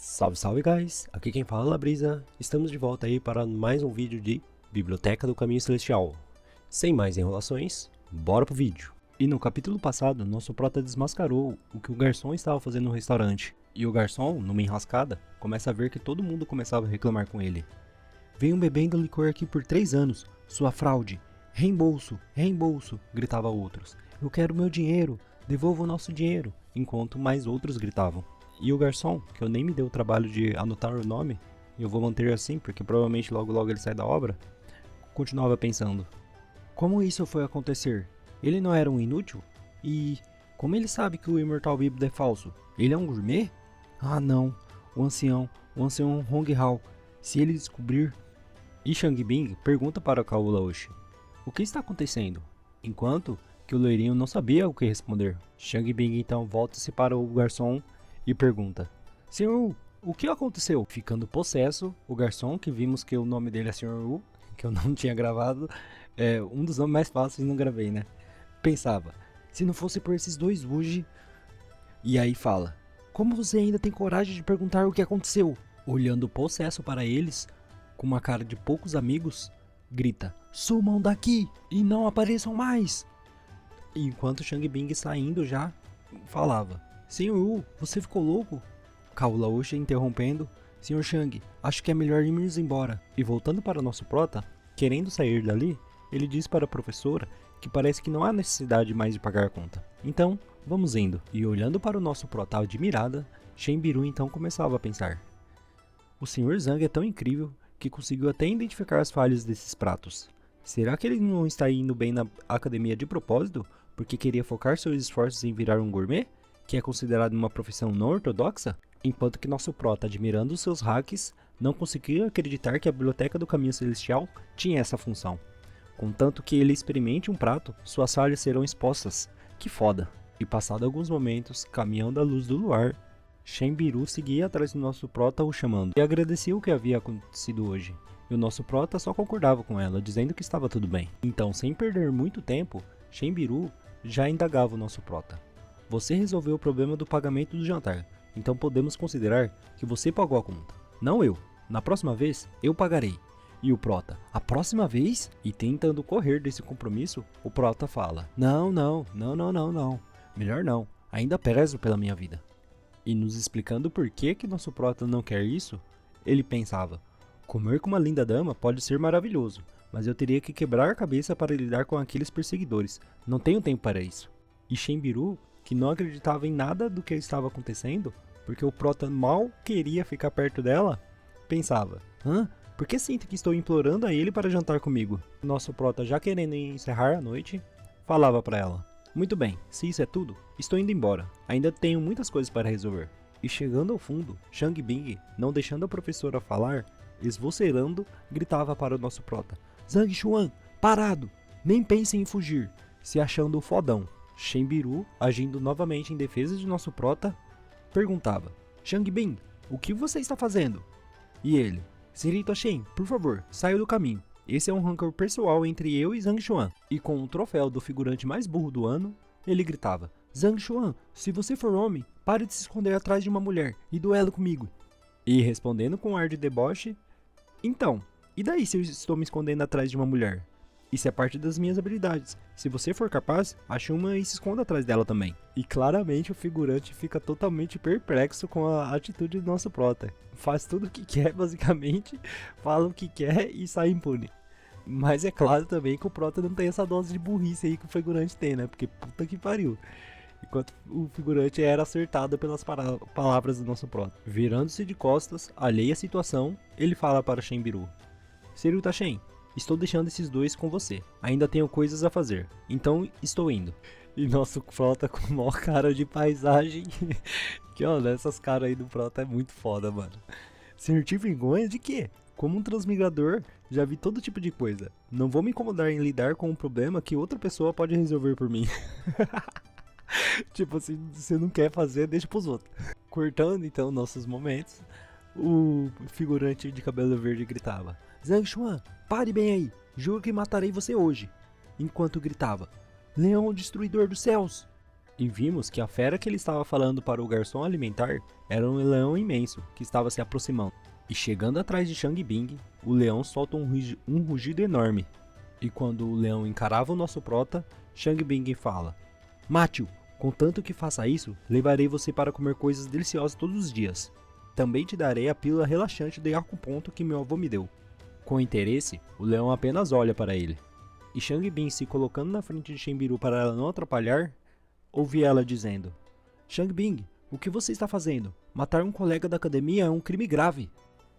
Salve, salve guys, aqui quem fala é Labrisa, estamos de volta aí para mais um vídeo de Biblioteca do Caminho Celestial. Sem mais enrolações, bora pro vídeo. E no capítulo passado, nosso prota desmascarou o que o garçom estava fazendo no restaurante. E o garçom, numa enrascada, começa a ver que todo mundo começava a reclamar com ele. Venham bebendo licor aqui por 3 anos, sua fraude, reembolso, reembolso, gritava outros. Eu quero meu dinheiro, devolva o nosso dinheiro, enquanto mais outros gritavam. E o garçom, que eu nem me dei o trabalho de anotar o nome, e eu vou manter assim porque provavelmente logo logo ele sai da obra, continuava pensando: como isso foi acontecer? Ele não era um inútil? E como ele sabe que o imortal bíblico é falso? Ele é um gourmet? Ah não, o ancião Hong Hao, se ele descobrir... E Shang Bing pergunta para Cao Laoshi: o que está acontecendo? Enquanto que o loirinho não sabia o que responder. Shang Bing então volta-se para o garçom e pergunta: Senhor Wu, o que aconteceu? Ficando possesso, o garçom, que vimos que o nome dele é Senhor Wu, que eu não tinha gravado, é um dos nomes mais fáceis e não gravei, né? Pensava, se não fosse por esses dois Wuji... E aí fala: como você ainda tem coragem de perguntar o que aconteceu? Olhando possesso para eles, com uma cara de poucos amigos, grita: sumam daqui e não apareçam mais! Enquanto Shang Bing saindo já, falava: Senhor Wu, você ficou louco? Cao Laoshi interrompendo: Senhor Shang, acho que é melhor irmos embora. E voltando para nosso prota, querendo sair dali, ele diz para a professora que parece que não há necessidade mais de pagar a conta. Então, vamos indo. E olhando para o nosso prota admirada, Shen Biru então começava a pensar: o Sr. Zhang é tão incrível que conseguiu até identificar as falhas desses pratos. Será que ele não está indo bem na academia de propósito, porque queria focar seus esforços em virar um gourmet, que é considerado uma profissão não ortodoxa? Enquanto que nosso prota, admirando os seus hacks, não conseguia acreditar que a Biblioteca do Caminho Celestial tinha essa função. Contanto que ele experimente um prato, suas falhas serão expostas. Que foda! E passado alguns momentos, caminhando à luz do luar, Shen Biru seguia atrás do nosso prota o chamando, e agradecia o que havia acontecido hoje. E o nosso prota só concordava com ela, dizendo que estava tudo bem. Então, sem perder muito tempo, Shen Biru já indagava o nosso prota. Você resolveu o problema do pagamento do jantar, então podemos considerar que você pagou a conta. Não eu. Na próxima vez, eu pagarei. E o prota: a próxima vez? E tentando correr desse compromisso, o prota fala: não. Melhor não. Ainda prezo pela minha vida. E nos explicando por que nosso prota não quer isso, ele pensava: comer com uma linda dama pode ser maravilhoso, mas eu teria que quebrar a cabeça para lidar com aqueles perseguidores. Não tenho tempo para isso. E Shen Biru, que não acreditava em nada do que estava acontecendo, porque o prota mal queria ficar perto dela, pensava: por que sinto que estou implorando a ele para jantar comigo? Nosso prota, já querendo encerrar a noite, falava para ela: muito bem, se isso é tudo, estou indo embora. Ainda tenho muitas coisas para resolver. E chegando ao fundo, Shang Bing, não deixando a professora falar, esvocerando, gritava para o nosso prota: Zhang Xuan, parado! Nem pense em fugir, se achando o fodão. Shen Biru, agindo novamente em defesa de nosso prota, perguntava: Shang Bing, o que você está fazendo? E ele: Senhorita Shen, por favor, saia do caminho. Esse é um rancor pessoal entre eu e Zhang Xuan. E com o troféu do figurante mais burro do ano, ele gritava: Zhang Xuan, se você for homem, pare de se esconder atrás de uma mulher e duela comigo. E respondendo com um ar de deboche: então, e daí se eu estou me escondendo atrás de uma mulher? Isso é parte das minhas habilidades. Se você for capaz, ache uma e se esconda atrás dela também. E claramente o figurante fica totalmente perplexo com a atitude do nosso prota. Faz tudo o que quer, basicamente, fala o que quer e sai impune. Mas é claro também que o prota não tem essa dose de burrice aí que o figurante tem, né? Porque puta que pariu. Enquanto o figurante era acertado pelas palavras do nosso prota. Virando-se de costas, alheio à situação, ele fala para Shen Biru: Senhorita Shen, estou deixando esses dois com você. Ainda tenho coisas a fazer. Então estou indo. E nosso prota com maior cara de paisagem. Que olha, essas caras aí do prota é muito foda, mano. Sentir vergonha de quê? Como um transmigrador, já vi todo tipo de coisa. Não vou me incomodar em lidar com um problema que outra pessoa pode resolver por mim. Tipo assim, se você não quer fazer, deixa pros outros. Cortando então nossos momentos, o figurante de cabelo verde gritava: Zhang Xuan, pare bem aí, juro que matarei você hoje. Enquanto gritava: Leão destruidor dos céus. E vimos que a fera que ele estava falando para o garçom alimentar era um leão imenso que estava se aproximando. E chegando atrás de Xiang Bing, o leão solta um rugido enorme. E quando o leão encarava o nosso prota, Xiang Bing fala: Mate-o, contanto que faça isso, levarei você para comer coisas deliciosas todos os dias. Também te darei a pílula relaxante de acuponto que meu avô me deu. Com interesse, o leão apenas olha para ele. E Xiang Bing se colocando na frente de Shenbiru para ela não atrapalhar, ouvi ela dizendo: Xiang Bing, o que você está fazendo? Matar um colega da academia é um crime grave.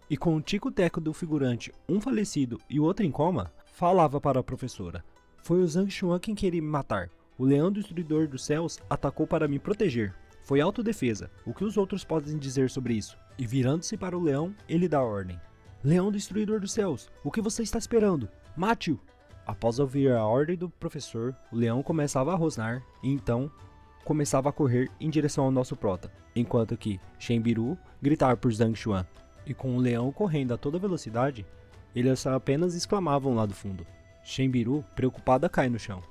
E com o tico-teco do figurante, um falecido e o outro em coma, falava para a professora: Foi o Zhang Xuan quem queria me matar. O leão destruidor dos céus atacou para me proteger. Foi autodefesa. O que os outros podem dizer sobre isso? E virando-se para o leão, ele dá ordem: Leão destruidor dos céus, o que você está esperando? Mate-o! Após ouvir a ordem do professor, o leão começava a rosnar e então começava a correr em direção ao nosso prota, enquanto que Shenbiru gritava por Zhang Xuan. E com o leão correndo a toda velocidade, eles apenas exclamavam lá do fundo. Shenbiru, preocupada, cai no chão.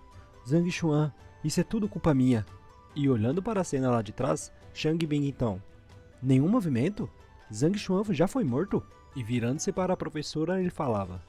Zhang Xuan, isso é tudo culpa minha. E olhando para a cena lá de trás, Xiang Bing então: Nenhum movimento? Zhang Xuan já foi morto? E virando-se para a professora, ele falava: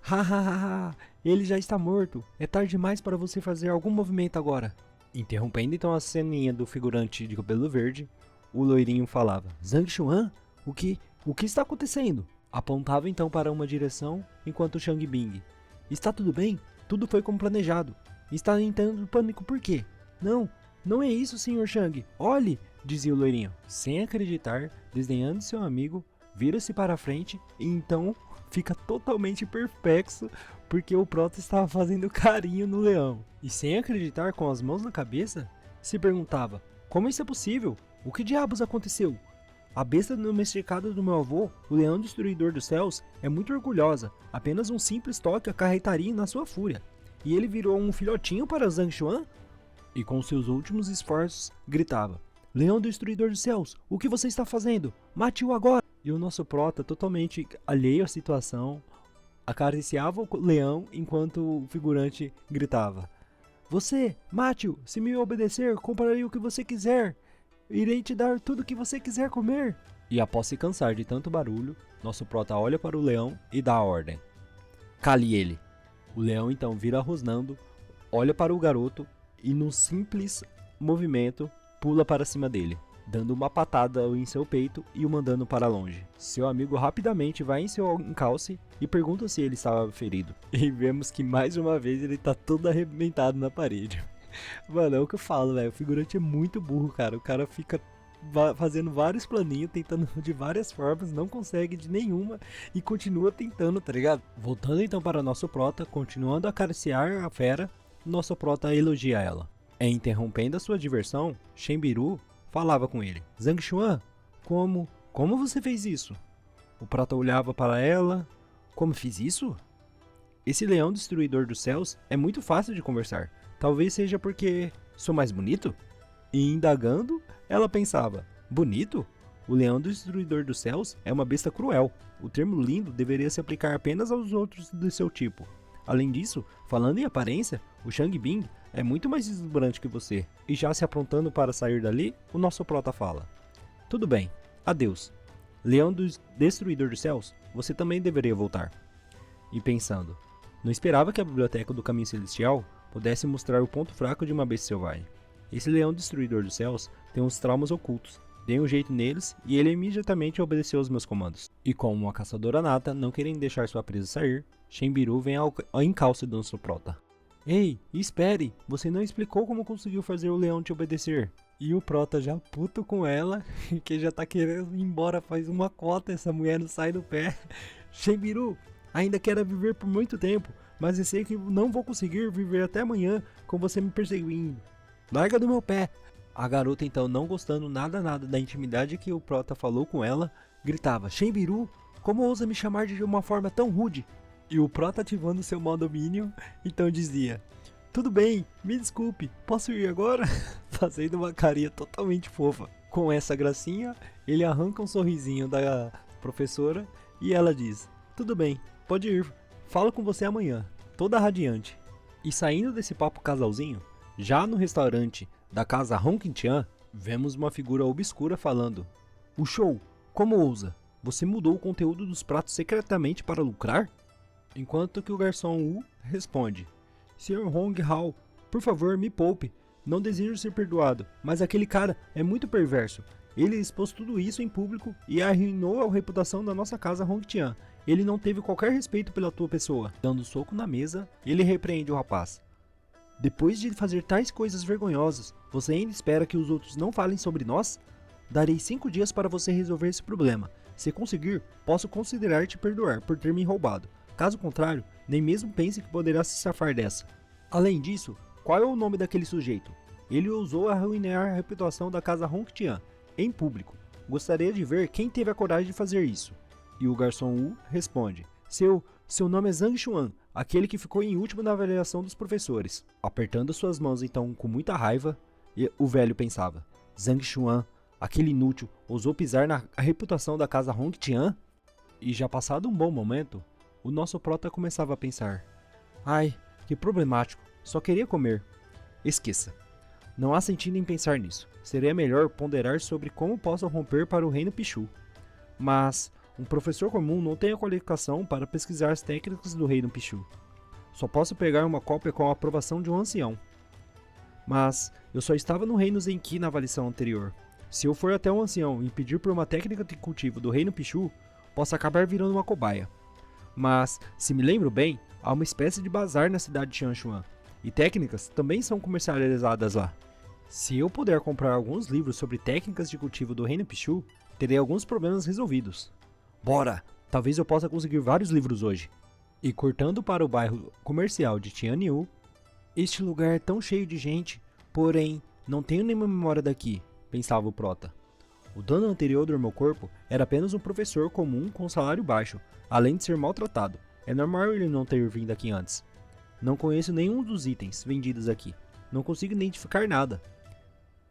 Hahaha, ele já está morto. É tarde demais para você fazer algum movimento agora. Interrompendo então a ceninha do figurante de cabelo verde, o loirinho falava: Zhang Xuan? O que está acontecendo? Apontava então para uma direção, enquanto Xiang Bing: Está tudo bem? Tudo foi como planejado. Está entrando em pânico por quê? Não é isso, Sr. Xiang. Olhe, dizia o loirinho. Sem acreditar, desdenhando seu amigo, vira-se para a frente e então fica totalmente perplexo porque o prota estava fazendo carinho no leão. E sem acreditar, com as mãos na cabeça, se perguntava: Como isso é possível? O que diabos aconteceu? A besta domesticada do meu avô, o leão destruidor dos céus, é muito orgulhosa. Apenas um simples toque acarretaria na sua fúria. E ele virou um filhotinho para Zhang Xuan? E com seus últimos esforços, gritava: Leão destruidor dos céus, o que você está fazendo? Mate-o agora! E o nosso prota, totalmente alheio à situação, acariciava o leão enquanto o figurante gritava: Você, mate-o! Se me obedecer, comprarei o que você quiser! Irei te dar tudo o que você quiser comer! E após se cansar de tanto barulho, nosso prota olha para o leão e dá a ordem: Cale ele! O leão então vira rosnando, olha para o garoto e num simples movimento pula para cima dele, dando uma patada em seu peito e o mandando para longe. Seu amigo rapidamente vai em seu encalce e pergunta se ele estava ferido. E vemos que mais uma vez ele tá todo arrebentado na parede. Mano, é o que eu falo, velho. O figurante é muito burro, cara. O cara fica fazendo vários planinhos, tentando de várias formas, não consegue de nenhuma e continua tentando, tá ligado? Voltando então para nosso prota, continuando a acariciar a fera, nosso prota elogia ela. Interrompendo a sua diversão, Shenbiru falava com ele: Zhang Xuan, como você fez isso? O prota olhava para ela: Como fiz isso? Esse leão destruidor dos céus é muito fácil de conversar. Talvez seja porque sou mais bonito? E indagando, ela pensava: Bonito? O leão destruidor dos céus é uma besta cruel. O termo lindo deveria se aplicar apenas aos outros do seu tipo. Além disso, falando em aparência, o Xiang Bing é muito mais deslumbrante que você. E já se aprontando para sair dali, o nosso prota fala: Tudo bem, adeus. Leão destruidor dos céus, você também deveria voltar. E pensando, não esperava que a biblioteca do Caminho Celestial pudesse mostrar o ponto fraco de uma besta selvagem. Esse leão destruidor dos céus tem uns traumas ocultos. Dei um jeito neles e ele imediatamente obedeceu aos meus comandos. E como uma caçadora nata, não querendo deixar sua presa sair, Shenbiru vem ao encalço do nosso prota. Ei, espere! Você não explicou como conseguiu fazer o leão te obedecer. E o prota já puto com ela, que já tá querendo ir embora faz uma cota, essa mulher não sai do pé. Shenbiru, ainda quero viver por muito tempo, mas eu sei que não vou conseguir viver até amanhã com você me perseguindo. Larga do meu pé! A garota então, não gostando nada da intimidade que o prota falou com ela, gritava: Shenbiru, como ousa me chamar de uma forma tão rude? E o prota, ativando seu modo Minion, então dizia: Tudo bem, me desculpe, posso ir agora? Fazendo uma carinha totalmente fofa. Com essa gracinha, ele arranca um sorrisinho da professora e ela diz: Tudo bem, pode ir, falo com você amanhã, toda radiante. E saindo desse papo casalzinho, já no restaurante da casa Hongqian, vemos uma figura obscura falando: "O show, como ousa? Você mudou o conteúdo dos pratos secretamente para lucrar?" Enquanto que o garçom Wu responde: "Sr. Hong Hao, por favor, me poupe. Não desejo ser perdoado, mas aquele cara é muito perverso. Ele expôs tudo isso em público e arruinou a reputação da nossa casa Hongqian. Ele não teve qualquer respeito pela tua pessoa." Dando um soco na mesa, ele repreende o rapaz: "Depois de fazer tais coisas vergonhosas, você ainda espera que os outros não falem sobre nós? Darei 5 dias para você resolver esse problema. Se conseguir, posso considerar te perdoar por ter me roubado. Caso contrário, nem mesmo pense que poderá se safar dessa. Além disso, qual é o nome daquele sujeito? Ele ousou arruinar a reputação da casa Hongqian em público. Gostaria de ver quem teve a coragem de fazer isso." E o garçom Wu responde: Seu nome é Zhang Xuan, aquele que ficou em último na avaliação dos professores." Apertando suas mãos então com muita raiva, o velho pensava: Zhang Xuan, aquele inútil, ousou pisar na reputação da casa Hongqian? E já passado um bom momento, o nosso prota começava a pensar: "Ai, que problemático, só queria comer." Esqueça. Não há sentido em pensar nisso. Seria melhor ponderar sobre como posso romper para o reino Pichu. Mas um professor comum não tem a qualificação para pesquisar as técnicas do reino Pichu. Só posso pegar uma cópia com a aprovação de um ancião. Mas eu só estava no reino Zenki na avaliação anterior. Se eu for até um ancião e pedir por uma técnica de cultivo do reino Pichu, posso acabar virando uma cobaia. Mas, se me lembro bem, há uma espécie de bazar na cidade de Changshuan, e técnicas também são comercializadas lá. Se eu puder comprar alguns livros sobre técnicas de cultivo do reino Pichu, terei alguns problemas resolvidos. Bora! Talvez eu possa conseguir vários livros hoje. E cortando para o bairro comercial de Tianyu, este lugar é tão cheio de gente, porém, não tenho nenhuma memória daqui, pensava o prota. O dono anterior do meu corpo era apenas um professor comum com salário baixo, além de ser maltratado. É normal ele não ter vindo aqui antes. Não conheço nenhum dos itens vendidos aqui. Não consigo identificar nada.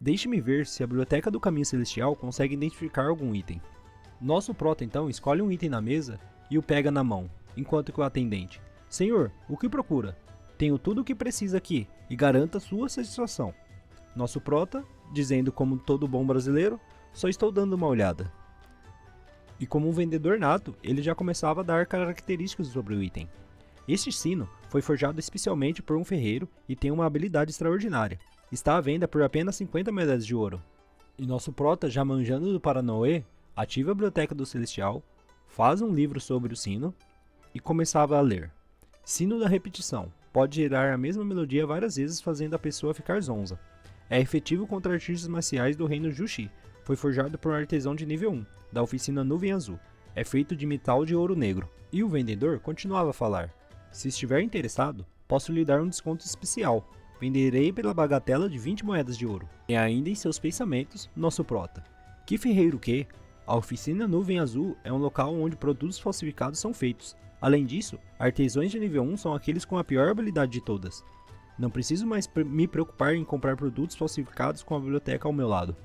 Deixe-me ver se a Biblioteca do Caminho Celestial consegue identificar algum item. Nosso prota então escolhe um item na mesa e o pega na mão, enquanto que o atendente: Senhor, o que procura? Tenho tudo o que precisa aqui e garanta sua satisfação. Nosso prota, dizendo como todo bom brasileiro: só estou dando uma olhada. E como um vendedor nato, ele já começava a dar características sobre o item. Este sino foi forjado especialmente por um ferreiro e tem uma habilidade extraordinária. Está à venda por apenas 50 moedas de ouro. E nosso prota, já manjando do Paranauê, ativa a Biblioteca do Celestial, faz um livro sobre o sino e começava a ler. Sino da repetição. Pode gerar a mesma melodia várias vezes, fazendo a pessoa ficar zonza. É efetivo contra artistas marciais do reino Jushi. Foi forjado por um artesão de nível 1, da oficina Nuvem Azul. É feito de metal de ouro negro. E o vendedor continuava a falar: Se estiver interessado, posso lhe dar um desconto especial. Venderei pela bagatela de 20 moedas de ouro. E ainda em seus pensamentos, nosso prota: Que ferreiro que? A oficina Nuvem Azul é um local onde produtos falsificados são feitos. Além disso, artesãos de nível 1 são aqueles com a pior habilidade de todas. Não preciso mais me preocupar em comprar produtos falsificados com a biblioteca ao meu lado.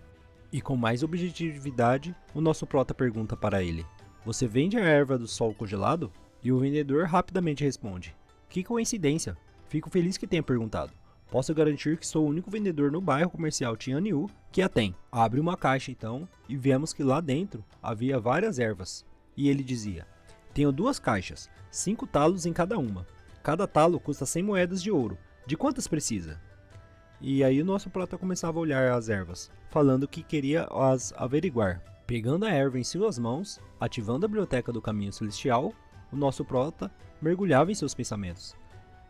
E com mais objetividade, o nosso prota pergunta para ele: Você vende a erva do sol congelado? E o vendedor rapidamente responde: Que coincidência! Fico feliz que tenha perguntado. Posso garantir que sou o único vendedor no bairro comercial Tianyu que a tem. Abre uma caixa então e vemos que lá dentro havia várias ervas. E ele dizia: Tenho 2 caixas, 5 talos em cada uma. Cada talo custa 100 moedas de ouro. De quantas precisa? E aí o nosso prota começava a olhar as ervas, falando que queria as averiguar. Pegando a erva em suas mãos, ativando a Biblioteca do Caminho Celestial, o nosso prota mergulhava em seus pensamentos.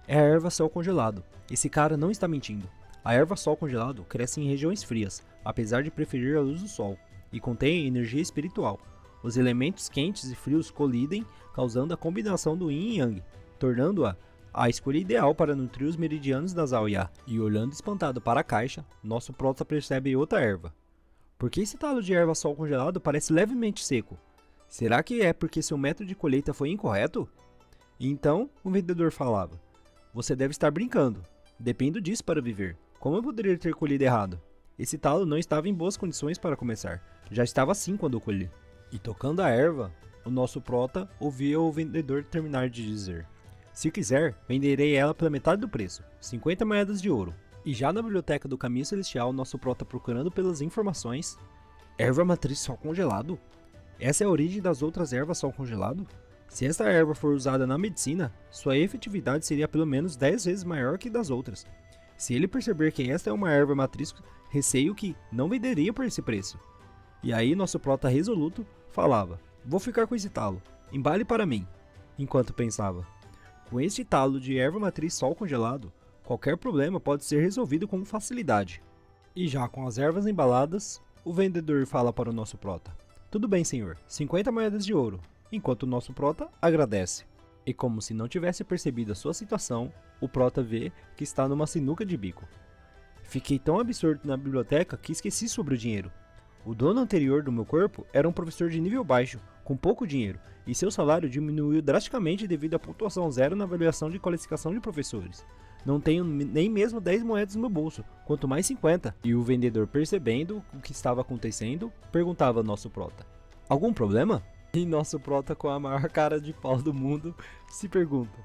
É a erva sol congelado. Esse cara não está mentindo. A erva sol congelado cresce em regiões frias, apesar de preferir a luz do sol, e contém energia espiritual. Os elementos quentes e frios colidem, causando a combinação do yin e yang, tornando-a a escolha ideal para nutrir os meridianos das Aoya. E olhando espantado para a caixa, nosso prota percebe outra erva. Por que esse talo de erva sol congelado parece levemente seco? Será que é porque seu método de colheita foi incorreto? E então, o vendedor falava: Você deve estar brincando. Dependo disso para viver. Como eu poderia ter colhido errado? Esse talo não estava em boas condições para começar. Já estava assim quando eu colhi. E tocando a erva, o nosso prota ouvia o vendedor terminar de dizer: Se quiser, venderei ela pela metade do preço, 50 moedas de ouro. E já na biblioteca do Caminho Celestial, nosso prota procurando pelas informações. Erva matriz sol congelado? Essa é a origem das outras ervas sol congelado? Se esta erva for usada na medicina, sua efetividade seria pelo menos 10 vezes maior que das outras. Se ele perceber que esta é uma erva matriz, receio que não venderia por esse preço. E aí nosso prota resoluto falava, vou ficar com esse talo, embale para mim. Enquanto pensava, com este talo de erva matriz sol congelado, qualquer problema pode ser resolvido com facilidade. E já com as ervas embaladas, o vendedor fala para o nosso prota, tudo bem senhor, 50 moedas de ouro, enquanto o nosso prota agradece. E como se não tivesse percebido a sua situação, o prota vê que está numa sinuca de bico. Fiquei tão absorto na biblioteca que esqueci sobre o dinheiro. O dono anterior do meu corpo era um professor de nível baixo, com pouco dinheiro, e seu salário diminuiu drasticamente devido à pontuação zero na avaliação de qualificação de professores. Não tenho nem mesmo 10 moedas no meu bolso, quanto mais 50. E o vendedor, percebendo o que estava acontecendo, perguntava ao nosso prota, algum problema? E nosso prota, com a maior cara de pau do mundo, se pergunta,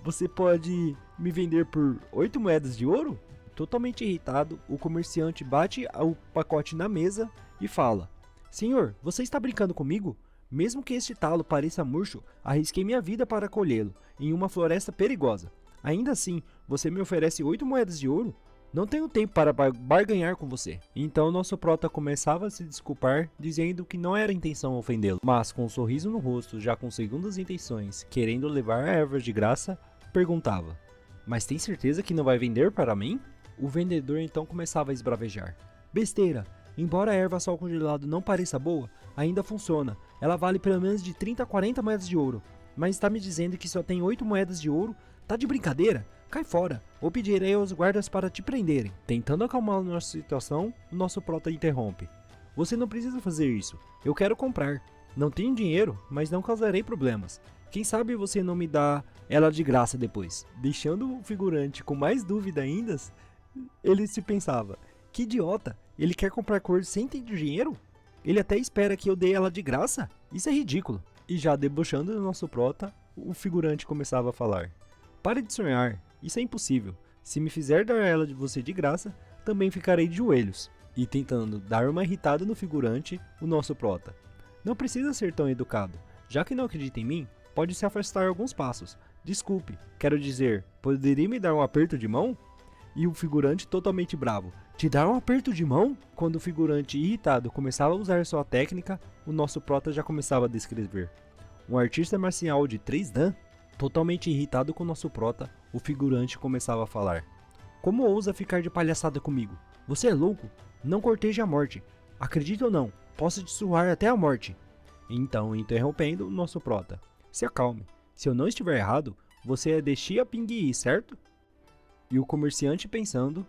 você pode me vender por 8 moedas de ouro? Totalmente irritado, o comerciante bate o pacote na mesa e fala, senhor, você está brincando comigo? Mesmo que este talo pareça murcho, arrisquei minha vida para colhê-lo, em uma floresta perigosa. Ainda assim, você me oferece 8 moedas de ouro? Não tenho tempo para barganhar com você. Então nosso prota começava a se desculpar, dizendo que não era intenção ofendê-lo. Mas com um sorriso no rosto, já com segundas intenções, querendo levar a erva de graça, perguntava, mas tem certeza que não vai vender para mim? O vendedor então começava a esbravejar. Besteira! Embora a erva sol congelado não pareça boa, ainda funciona. Ela vale pelo menos de 30 a 40 moedas de ouro. Mas está me dizendo que só tem 8 moedas de ouro? Tá de brincadeira? Cai fora, ou pedirei aos guardas para te prenderem. Tentando acalmar a nossa situação, o nosso prota interrompe. Você não precisa fazer isso. Eu quero comprar. Não tenho dinheiro, mas não causarei problemas. Quem sabe você não me dá ela de graça depois? Deixando o figurante com mais dúvida ainda, ele se pensava, que idiota, ele quer comprar coisas sem ter dinheiro? Ele até espera que eu dê ela de graça? Isso é ridículo. E já debochando do nosso prota, o figurante começava a falar. Pare de sonhar, isso é impossível. Se me fizer dar ela de você de graça, também ficarei de joelhos. E tentando dar uma irritada no figurante, o nosso prota. Não precisa ser tão educado. Já que não acredita em mim, pode se afastar alguns passos. Desculpe, quero dizer, poderia me dar um aperto de mão? E o figurante totalmente bravo. Te dar um aperto de mão? Quando o figurante irritado começava a usar sua técnica, o nosso prota já começava a descrever. Um artista marcial de 3 dan? Totalmente irritado com o nosso prota, o figurante começava a falar. Como ousa ficar de palhaçada comigo? Você é louco? Não corteje a morte. Acredita ou não, posso te surrar até a morte. Então, interrompendo o nosso prota. Se acalme. Se eu não estiver errado, você é de Xiapingyi, certo? E o comerciante pensando,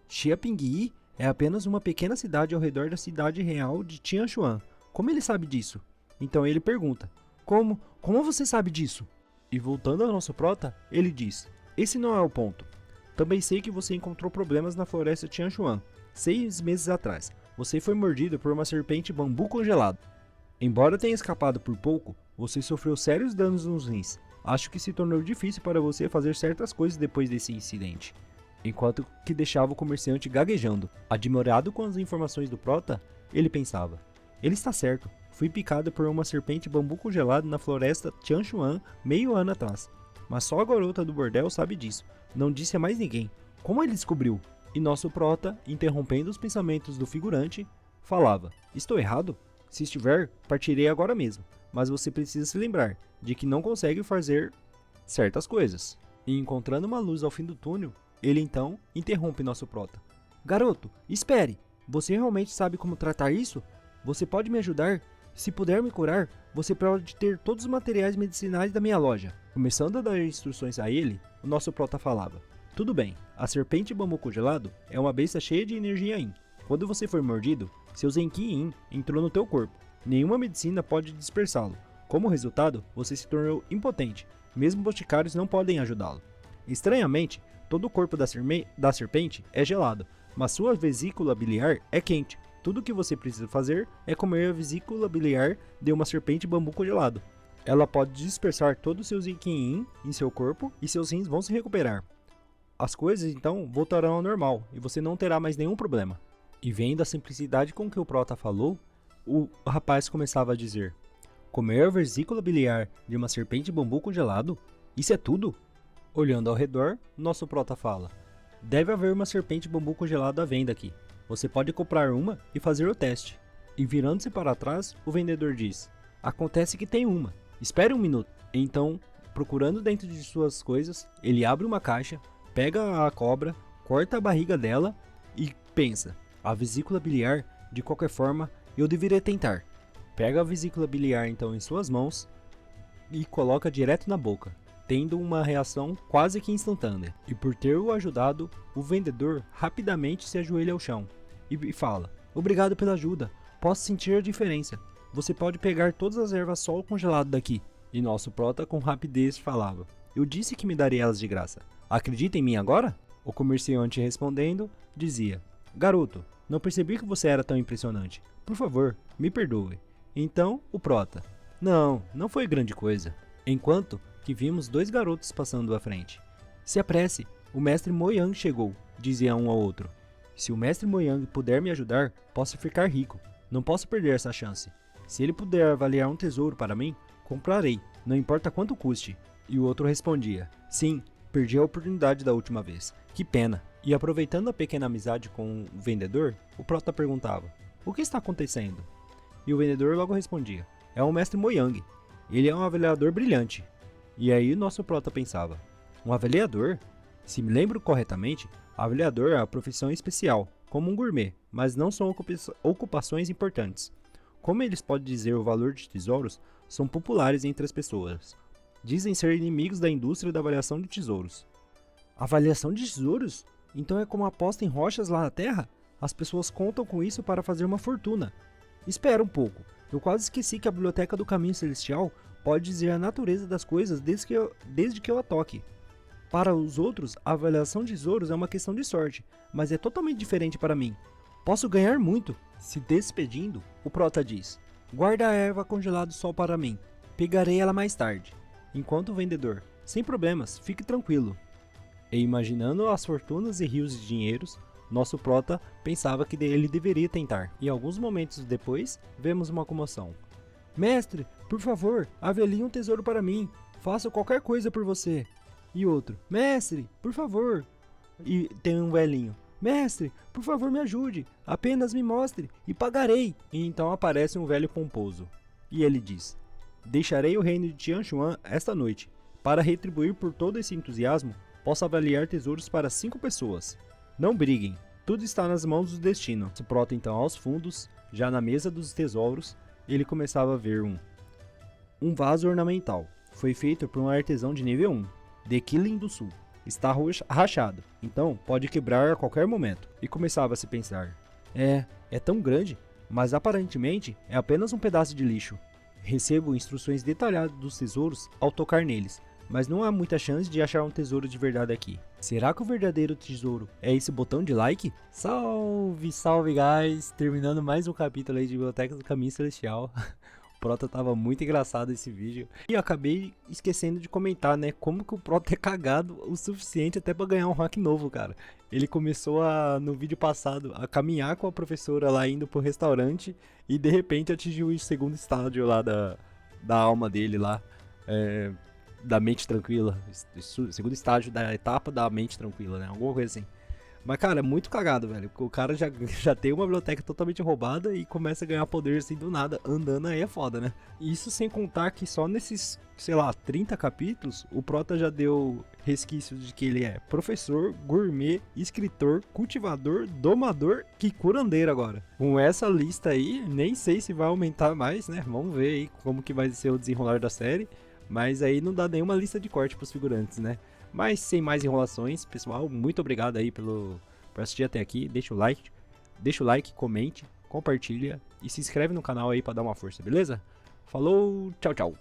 Xiapingyi é apenas uma pequena cidade ao redor da cidade real de Tianshuan. Como ele sabe disso? Então ele pergunta, Como você sabe disso? E voltando ao nosso prota, ele diz, esse não é o ponto. Também sei que você encontrou problemas na floresta Tianshuan, 6 meses atrás. Você foi mordido por uma serpente bambu congelado. Embora tenha escapado por pouco, você sofreu sérios danos nos rins. Acho que se tornou difícil para você fazer certas coisas depois desse incidente. Enquanto que deixava o comerciante gaguejando. Admirado com as informações do prota, ele pensava, ele está certo, fui picado por uma serpente bambu congelado na floresta Tianshuan meio ano atrás. Mas só a garota do bordel sabe disso, não disse a mais ninguém. Como ele descobriu? E nosso prota, interrompendo os pensamentos do figurante, falava, estou errado? Se estiver, partirei agora mesmo. Mas você precisa se lembrar de que não consegue fazer certas coisas. E encontrando uma luz ao fim do túnel, ele então interrompe nosso prota. Garoto, espere! Você realmente sabe como tratar isso? Você pode me ajudar? Se puder me curar, você pode ter todos os materiais medicinais da minha loja. Começando a dar instruções a ele, o nosso prota falava. Tudo bem, a serpente bambu congelado é uma besta cheia de energia Yin. Quando você foi mordido, seu Zenki Yin entrou no teu corpo. Nenhuma medicina pode dispersá-lo. Como resultado, você se tornou impotente. Mesmo boticários não podem ajudá-lo. Estranhamente, todo o corpo da serpente é gelado, mas sua vesícula biliar é quente. Tudo o que você precisa fazer é comer a vesícula biliar de uma serpente bambu congelado. Ela pode dispersar todo o seu Zenki Yin em seu corpo e seus rins vão se recuperar. as coisas então voltarão ao normal e você não terá mais nenhum problema. E vendo a simplicidade com que o prota falou, o rapaz começava a dizer: comer a vesícula biliar de uma serpente de bambu congelado? Isso é tudo? Olhando ao redor, nosso prota fala: deve haver uma serpente de bambu congelado à venda aqui. Você pode comprar uma e fazer o teste. E virando-se para trás, o vendedor diz: acontece que tem uma. Espere um minuto. Então, procurando dentro de suas coisas, ele abre uma caixa, pega a cobra, corta a barriga dela e pensa: a vesícula biliar, de qualquer forma, eu deveria tentar. Pega a vesícula biliar então em suas mãos e coloca direto na boca, tendo uma reação quase que instantânea. E por ter o ajudado, o vendedor rapidamente se ajoelha ao chão e fala: obrigado pela ajuda, posso sentir a diferença. Você pode pegar todas as ervas sol congeladas daqui. E nosso prota com rapidez falava: eu disse que me daria elas de graça. Acredita em mim agora? O comerciante respondendo, dizia: garoto, não percebi que você era tão impressionante. Por favor, me perdoe. Então, o prota: não foi grande coisa. Enquanto que vimos dois garotos passando à frente. Se apresse, o mestre Moyang chegou, dizia um ao outro. Se o mestre Moyang puder me ajudar, posso ficar rico. Não posso perder essa chance. Se ele puder avaliar um tesouro para mim, comprarei, não importa quanto custe. E o outro respondia: sim, perdi a oportunidade da última vez. Que pena. E aproveitando a pequena amizade com o vendedor, o prota perguntava: o que está acontecendo? E o vendedor logo respondia: é o mestre Moyang. Ele é um avaliador brilhante. E aí o nosso prota pensava: um avaliador? Se me lembro corretamente, avaliador é uma profissão especial, como um gourmet, mas não são ocupações importantes. Como eles podem dizer o valor de tesouros, são populares entre as pessoas. Dizem ser inimigos da indústria da avaliação de tesouros. Avaliação de tesouros? Então é como aposta em rochas lá na Terra? As pessoas contam com isso para fazer uma fortuna. Espera um pouco, eu quase esqueci que a Biblioteca do Caminho Celestial pode dizer a natureza das coisas desde que eu a toque. Para os outros, a avaliação de tesouros é uma questão de sorte, mas é totalmente diferente para mim. Posso ganhar muito. Se despedindo, o prota diz: guarda a erva congelada sol para mim. Pegarei ela mais tarde. Enquanto o vendedor: sem problemas, fique tranquilo. E imaginando as fortunas e rios de dinheiros, nosso prota pensava que ele deveria tentar. E alguns momentos depois, vemos uma comoção. Mestre, por favor, avalie um tesouro para mim. Faço qualquer coisa por você. E outro: mestre, por favor. E tem um velhinho: mestre, por favor me ajude, apenas me mostre e pagarei. E então aparece um velho pomposo. E ele diz: deixarei o reino de Tianxuan esta noite. Para retribuir por todo esse entusiasmo, posso avaliar tesouros para 5 pessoas. Não briguem, tudo está nas mãos do destino. O prota então aos fundos, já na mesa dos tesouros, ele começava a ver um vaso ornamental. Foi feito por um artesão de nível 1, de Qilin do Sul. Está rachado, então pode quebrar a qualquer momento. E começava a se pensar: é tão grande, mas aparentemente é apenas um pedaço de lixo. Recebo instruções detalhadas dos tesouros ao tocar neles, mas não há muita chance de achar um tesouro de verdade aqui. Será que o verdadeiro tesouro é esse botão de like? Salve, salve guys! Terminando mais um capítulo aí de Biblioteca do Caminho Celestial. O Prota tava muito engraçado esse vídeo. E eu acabei esquecendo de comentar, né? Como que o Prota é cagado o suficiente até pra ganhar um hack novo, cara. Ele começou no vídeo passado a caminhar com a professora lá indo pro restaurante. E de repente atingiu o segundo estágio lá da alma dele lá. Da mente tranquila. Segundo estágio da etapa da mente tranquila, né? Alguma coisa assim. Mas, cara, é muito cagado, velho. O cara já tem uma biblioteca totalmente roubada e começa a ganhar poder assim do nada. Andando aí é foda, né? Isso sem contar que só nesses, sei lá, 30 capítulos, o Prota já deu resquícios de que ele é professor, gourmet, escritor, cultivador, domador e curandeiro agora. Com essa lista aí, nem sei se vai aumentar mais, né? Vamos ver aí como que vai ser o desenrolar da série. Mas aí não dá nenhuma lista de corte pros figurantes, né? Mas sem mais enrolações, pessoal, muito obrigado aí por assistir até aqui. Deixa o like, comente, compartilha e se inscreve no canal aí pra dar uma força, beleza? Falou, tchau, tchau!